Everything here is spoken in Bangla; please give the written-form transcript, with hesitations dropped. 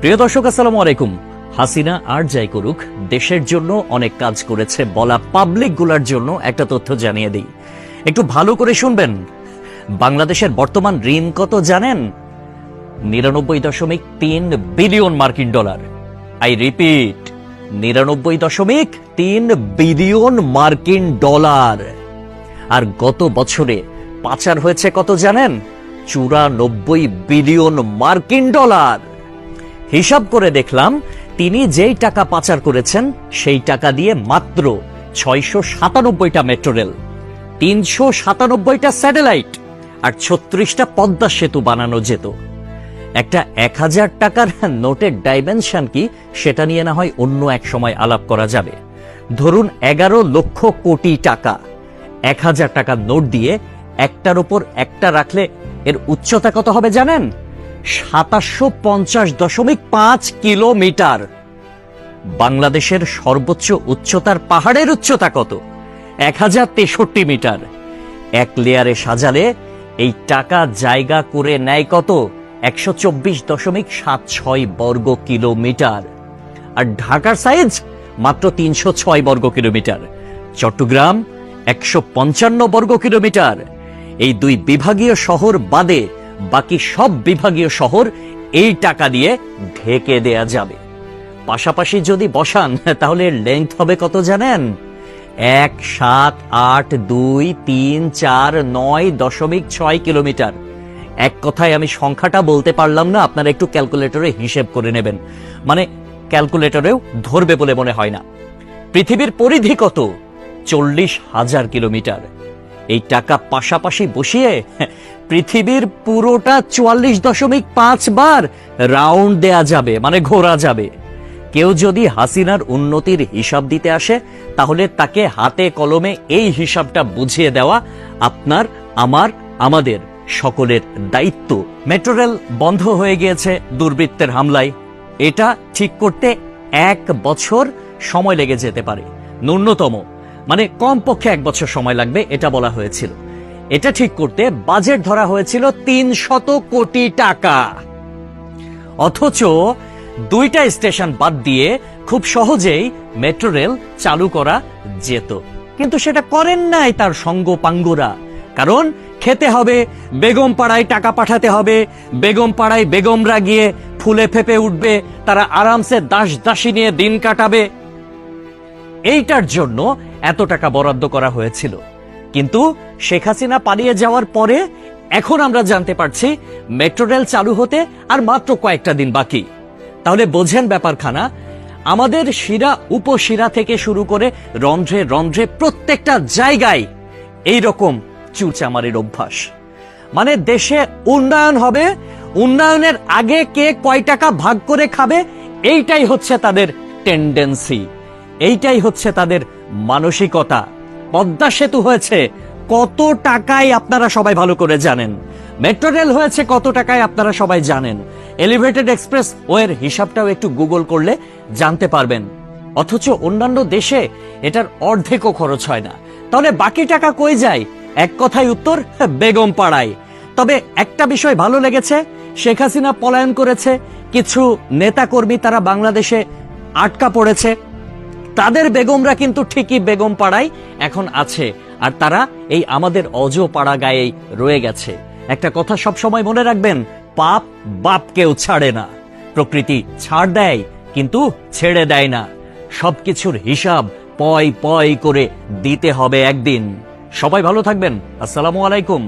প্রিয় দর্শক, আসসালামু আলাইকুম। হাসিনা আর যাই করুক, দেশের জন্য অনেক কাজ করেছে বলা পাবলিক গুলার জন্য একটা তথ্য জানিয়ে দিই, একটু ভালো করে শুনবেন। বাংলাদেশের বর্তমান ঋণ কত জানেন? 99.3 বিলিয়ন মার্কিন ডলার। আই রিপিট, 99.3 বিলিয়ন মার্কিন ডলার। আর গত বছরে পাচার হয়েছে কত জানেন? 94 বিলিয়ন মার্কিন ডলার। হিসাব করে দেখলাম, তিনি যেই টাকা পাচার করেছেন সেই টাকা দিয়ে মাত্র 697টা মেট্রো রেল, 397টা স্যাটেলাইট আর 36টা পদ্মা সেতু বানানো যেত। একটা 1000 টাকার নোটের ডাইমেনশন কি, সেটা নিয়ে না হয় অন্য এক সময় আলাপ করা যাবে। ধরুন 11 লক্ষ কোটি টাকা 1000 টাকার নোট দিয়ে একটার উপর একটা রাখলে এর উচ্চতা কত হবে জানেন? 750.5 কিলোমিটার। বাংলাদেশের সর্বোচ্চ উচ্চতার পাহাড়ের উচ্চতা কত? 1063 মিটার। এক লেয়ারে সাজালে এই টাকা জায়গা করে নেয় কত? 124.76 বর্গ কিলোমিটার। আর ঢাকার সাইজ মাত্র 306 বর্গ কিলোমিটার, চট্টগ্রাম 155 বর্গ কিলোমিটার। এই দুই বিভাগীয় শহর বাদে বাকি সব বিভাগীয় শহর এই টাকা দিয়ে ঢেকে দেয়া যাবে। পাশাপাশি যদি বসান তাহলে লেংথ হবে কত জানেন? 1782349.6 কিলোমিটার। এক কথায় আমি সংখ্যাটা বলতে পারলাম না, আপনারা একটু ক্যালকুলেটরে হিসেব করে নেবেন, মানে ক্যালকুলেটরেও ধরবে বলে মনে হয় না। পৃথিবীর পরিধি কত? 40,000 কিলোমিটার। এই টাকা পাশাপাশি বসিয়ে পৃথিবীর পুরোটা 44.5 বার রাউন্ড দেয়া যাবে, মানে ঘোরা যাবে। কেউ যদি হাসিনার উন্নতির হিসাব দিতে আসে, তাহলে তাকে হাতে কলমে এই হিসাবটা বুঝিয়ে দেওয়া আপনার, আমার, আমাদের সকলের দায়িত্ব। মেট্রো রেল বন্ধ হয়ে গিয়েছে দুর্বৃত্তের হামলায়। এটা ঠিক করতে 1 বছর সময় লেগে যেতে পারে, ন্যূনতম, মানে কমপক্ষে 1 বছর সময় লাগবে এটা বলা হয়েছিল। এটা ঠিক করতে বাজেট ধরা হয়েছিল 300 কোটি টাকা। অথচ 2টা স্টেশন বাদ দিয়ে খুব সহজেই মেট্রো রেল চালু করা যেত, কিন্তু সেটা করেন নাই তার সঙ্গপাঙ্গরা। কারণ খেতে হবে, বেগম পাড়ায় টাকা পাঠাতে হবে, বেগম পাড়ায় বেগমরা গিয়ে ফুলে ফেপে উঠবে, তারা আরামসে দাস দাসী নিয়ে দিন কাটাবে। এইটার জন্য এত টাকা বরাদ্দ করা হয়েছিল। কিন্তু শেখ হাসিনা পালিয়ে যাওয়ার পরে এখন আমরা জানতে পারছি মেট্রো রেল চালু হতে আর মাত্র কয়েকটা দিন বাকি। তাহলে বোঝেন ব্যাপারখানা। আমাদের শিরা উপশিরা থেকে শুরু করে রন্ধ্রে রন্ধ্রে প্রত্যেকটা জায়গায় এইরকম চুরচামারির অভ্যাস। মানে দেশে উন্নয়ন হবে, উন্নয়নের আগে কে কয় টাকা ভাগ করে খাবে, এইটাই হচ্ছে তাদের টেন্ডেন্সি, এইটাই হচ্ছে তাদের মানসিকতা। পদ্মা সেতু হয়েছে কত টাকায় আপনারা সবাই ভালো করে জানেন। মেট্রো রেল হয়েছে কত টাকায় আপনারা সবাই জানেন। এলিভেটেড এক্সপ্রেস ওয়ের হিসাবটাও একটু গুগল করলে জানতে পারবেন। অথচ অন্যান্য দেশে এটার অর্ধেকও খরচ হয় না। তাহলে বাকি টাকা কই যায়? এক কথায় উত্তর, বেগম পাড়ায়। তবে একটা বিষয় ভালো লেগেছে, শেখ হাসিনা পলায়ন করেছে, কিছু নেতাকর্মী তারা বাংলাদেশে আটকা পড়েছে, তাদের বেগমরা কিন্তু ঠিকই বেগম পাড়ায় এখন আছে, আর তারা এই আমাদের অজ পাড়া গায়েই রয়ে গেছে। একটা কথা সব সময় মনে রাখবেন, পাপ বাপকেও ছাড়ে না। প্রকৃতি ছাড় দেয় কিন্তু ছেড়ে দেয় না। সবকিছুর হিসাব পয় পয় করে দিতে হবে একদিন। সবাই ভালো থাকবেন। আসসালামু আলাইকুম।